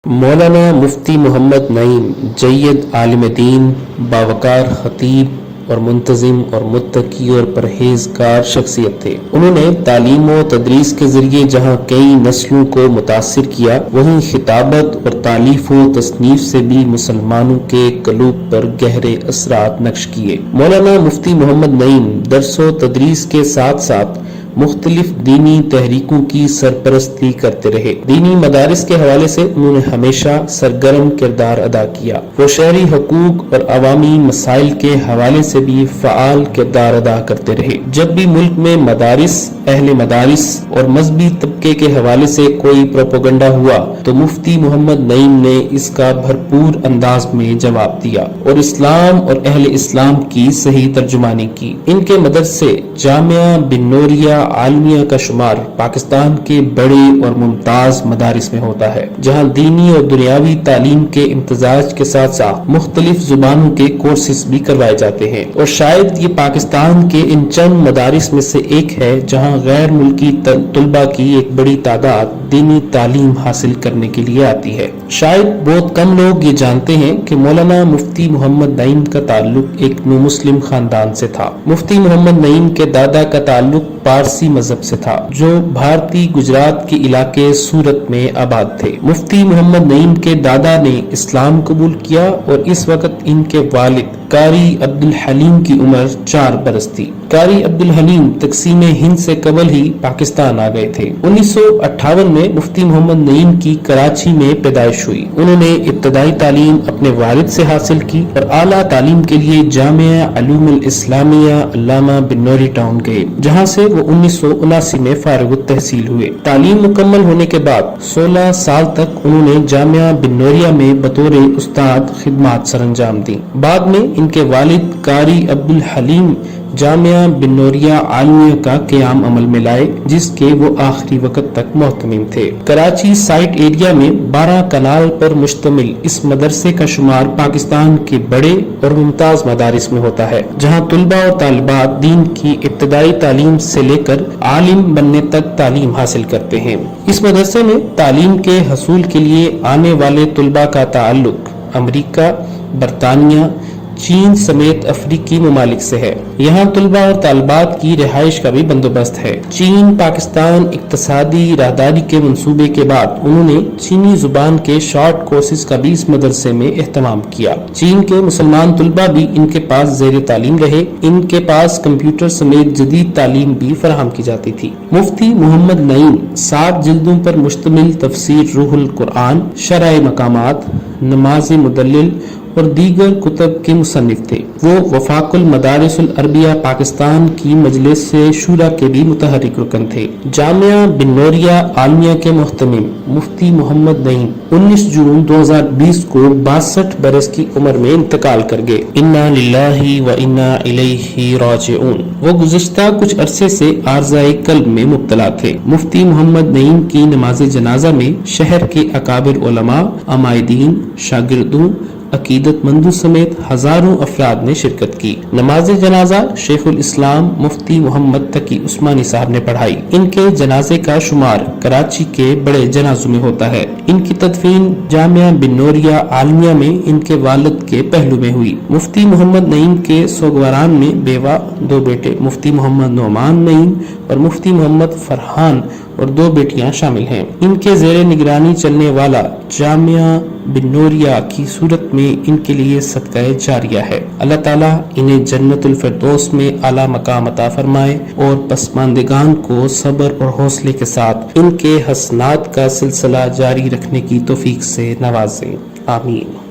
مولانا مفتی محمد نعیم جید عالم دین، باوقار خطیب اور منتظم اور متقی اور پرہیزگار شخصیت تھے۔ انہوں نے تعلیم و تدریس کے ذریعے جہاں کئی نسلوں کو متاثر کیا، وہیں خطابت اور تالیف و تصنیف سے بھی مسلمانوں کے قلوب پر گہرے اثرات نقش کیے۔ مولانا مفتی محمد نعیم درس و تدریس کے ساتھ ساتھ مختلف دینی تحریکوں کی سرپرستی کرتے رہے۔ دینی مدارس کے حوالے سے انہوں نے ہمیشہ سرگرم کردار ادا کیا۔ وہ شہری حقوق اور عوامی مسائل کے حوالے سے بھی فعال کردار ادا کرتے رہے۔ جب بھی ملک میں مدارس، اہل مدارس اور مذہبی طبقے کے حوالے سے کوئی پروپیگنڈا ہوا تو مفتی محمد نعیم نے اس کا بھرپور انداز میں جواب دیا اور اسلام اور اہل اسلام کی صحیح ترجمانی کی۔ ان کے مدرسے جامعہ بن نوریہ عالمیہ کا شمار پاکستان کے بڑے اور ممتاز مدارس میں ہوتا ہے، جہاں دینی اور دنیاوی تعلیم کے امتزاج کے ساتھ ساتھ مختلف زبانوں کے کورسز بھی کروائے جاتے ہیں، اور شاید یہ پاکستان کے ان چند مدارس میں سے ایک ہے جہاں غیر ملکی طلباء کی ایک بڑی تعداد دینی تعلیم حاصل کرنے کے لیے آتی ہے۔ شاید بہت کم لوگ یہ جانتے ہیں کہ مولانا مفتی محمد نعیم کا تعلق ایک نو مسلم خاندان سے تھا۔ مفتی محمد نعیم کے دادا کا تعلق پارسی مذہب سے تھا، جو بھارتی گجرات کے علاقے سورت میں آباد تھے۔ مفتی محمد نعیم کے دادا نے اسلام قبول کیا اور اس وقت ان کے والد قاری عبدالحلیم کی عمر 4 برس تھی۔ قاری عبدالحلیم تقسیم ہند سے قبل ہی پاکستان آ گئے تھے۔ 1958 میں مفتی محمد نعیم کی کراچی میں پیدائش ہوئی۔ انہوں نے ابتدائی تعلیم اپنے والد سے حاصل کی اور اعلیٰ تعلیم کے لیے جامعہ علوم الاسلامیہ علامہ بن نوری ٹاؤن گئے، جہاں سے وہ 1979 میں فارغ التحصیل ہوئے۔ تعلیم مکمل ہونے کے بعد 16 سال تک انہوں نے جامعہ بن نوریہ میں بطور استاد خدمات سر انجام دی۔ بعد میں ان کے والد قاری عبدالحلیم جامعہ بن نوریہ عالمیہ کا قیام عمل میں لائے، جس کے وہ آخری وقت تک محتمم تھے۔ کراچی سائٹ ایریا میں 12 کنال پر مشتمل اس مدرسے کا شمار پاکستان کے بڑے اور ممتاز مدارس میں ہوتا ہے، جہاں طلباء اور طالبات دین کی ابتدائی تعلیم سے لے کر عالم بننے تک تعلیم حاصل کرتے ہیں۔ اس مدرسے میں تعلیم کے حصول کے لیے آنے والے طلباء کا تعلق امریکہ، برطانیہ، چین سمیت افریقی ممالک سے ہے۔ یہاں طلباء اور طالبات کی رہائش کا بھی بندوبست ہے۔ چین پاکستان اقتصادی راہداری کے منصوبے کے بعد انہوں نے چینی زبان کے شارٹ کورسز کا بھی اس مدرسے میں اہتمام کیا۔ چین کے مسلمان طلباء بھی ان کے پاس زیر تعلیم رہے۔ ان کے پاس کمپیوٹر سمیت جدید تعلیم بھی فراہم کی جاتی تھی۔ مفتی محمد نعیم 7 جلدوں پر مشتمل تفسیر روح القرآن، شرح مقامات، نماز مدلل اور دیگر کتب کے مصنف تھے۔ وہ وفاق المدارس العربیہ پاکستان کی مجلس شورا کے بھی متحرک رکن تھے۔ جامعہ بن نوریہ عالمیہ کے محتمم مفتی محمد نعیم 19 جون 2020 کو 62 برس کی عمر میں انتقال کر گئے۔ انا للہ و انا الیہ راجعون۔ وہ گزشتہ کچھ عرصے سے عارضہ قلب میں مبتلا تھے۔ مفتی محمد نعیم کی نماز جنازہ میں شہر کے اکابر علماء، عمائدین، شاگردوں، عقیدت مندوں سمیت ہزاروں افراد نے شرکت کی۔ نماز جنازہ شیخ الاسلام مفتی محمد تقی عثمانی صاحب نے پڑھائی۔ ان کے جنازے کا شمار کراچی کے بڑے جنازوں میں ہوتا ہے۔ ان کی تدفین جامعہ بن نوریہ عالمیہ میں ان کے والد کے پہلو میں ہوئی۔ مفتی محمد نعیم کے سوگواران میں بیوہ، 2 بیٹے مفتی محمد نعمان نعیم اور مفتی محمد فرحان اور 2 بیٹیاں شامل ہیں۔ ان کے زیر نگرانی چلنے والا جامعہ بن نوریہ کی صورت میں ان کے لیے صدقہ جاریہ ہے۔ اللہ تعالیٰ انہیں جنت الفردوس میں اعلیٰ مقام عطا فرمائے اور پسماندگان کو صبر اور حوصلے کے ساتھ ان کے حسنات کا سلسلہ جاری رکھنے کی توفیق سے نوازیں۔ آمین۔